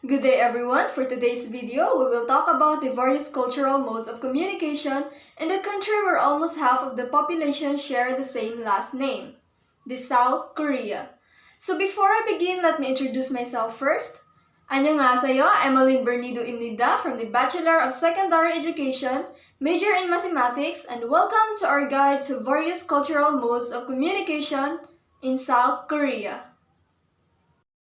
Good day everyone! For today's video, we will talk about the various cultural modes of communication in a country where almost half of the population share the same last name, the South Korea. So before I begin, let me introduce myself first. 안녕하세요, Emmeline Bernido Imnida from the Bachelor of Secondary Education, major in Mathematics, and welcome to our guide to various cultural modes of communication in South Korea.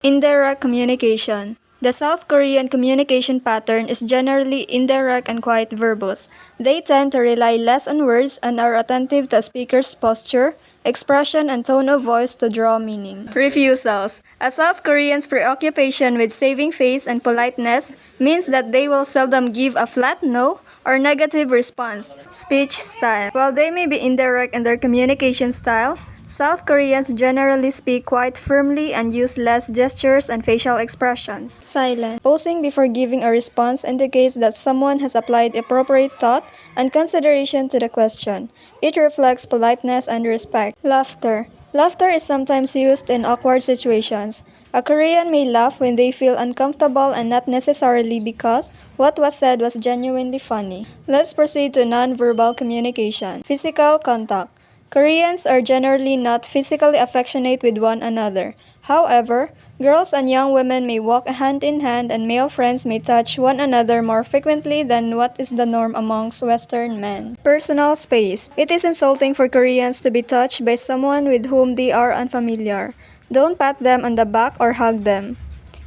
Indirect communication. The South Korean communication pattern is generally indirect and quite verbose. They tend to rely less on words and are attentive to a speaker's posture, expression, and tone of voice to draw meaning. Refusals. A South Korean's preoccupation with saving face and politeness means that they will seldom give a flat no or negative response. Speech style. While they may be indirect in their communication style, South Koreans generally speak quite firmly and use less gestures and facial expressions. Silence. Pausing before giving a response indicates that someone has applied appropriate thought and consideration to the question. It reflects politeness and respect. Laughter. Laughter is sometimes used in awkward situations. A Korean may laugh when they feel uncomfortable and not necessarily because what was said was genuinely funny. Let's proceed to non-verbal communication. Physical contact. Koreans are generally not physically affectionate with one another. However, girls and young women may walk hand in hand and male friends may touch one another more frequently than what is the norm amongst Western men. Personal space. It is insulting for Koreans to be touched by someone with whom they are unfamiliar. Don't pat them on the back or hug them.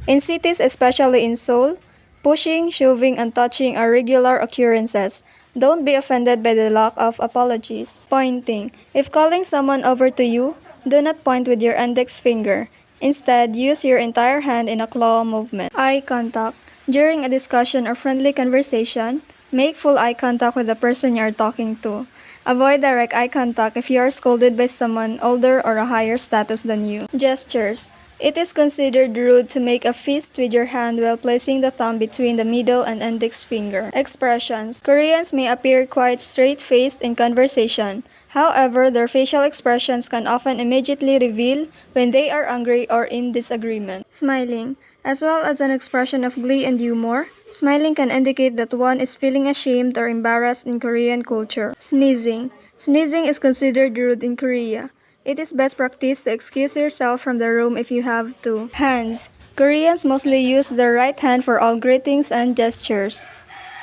In cities, especially in Seoul, pushing, shoving, and touching are regular occurrences. Don't be offended by the lack of apologies. Pointing. If calling someone over to you, do not point with your index finger. Instead, use your entire hand in a claw movement. Eye contact. During a discussion or friendly conversation, make full eye contact with the person you are talking to. Avoid direct eye contact if you are scolded by someone older or a higher status than you. Gestures. It is considered rude to make a fist with your hand while placing the thumb between the middle and index finger. Expressions. Koreans may appear quite straight-faced in conversation. However, their facial expressions can often immediately reveal when they are angry or in disagreement. Smiling. As well as an expression of glee and humor, smiling can indicate that one is feeling ashamed or embarrassed in Korean culture. Sneezing. Sneezing is considered rude in Korea. It is best practice to excuse yourself from the room if you have to. Hands. Koreans mostly use their right hand for all greetings and gestures.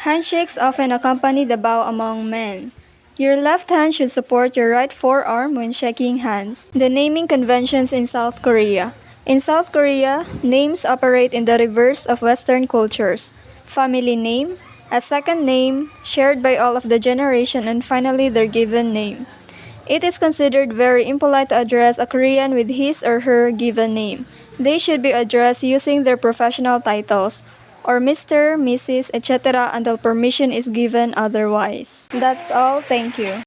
Handshakes often accompany the bow among men. Your left hand should support your right forearm when shaking hands. The naming conventions in South Korea. In South Korea, names operate in the reverse of Western cultures. Family name, a second name, shared by all of the generation, and finally their given name. It is considered very impolite to address a Korean with his or her given name. They should be addressed using their professional titles, or Mr., Mrs., etc. until permission is given otherwise. That's all. Thank you.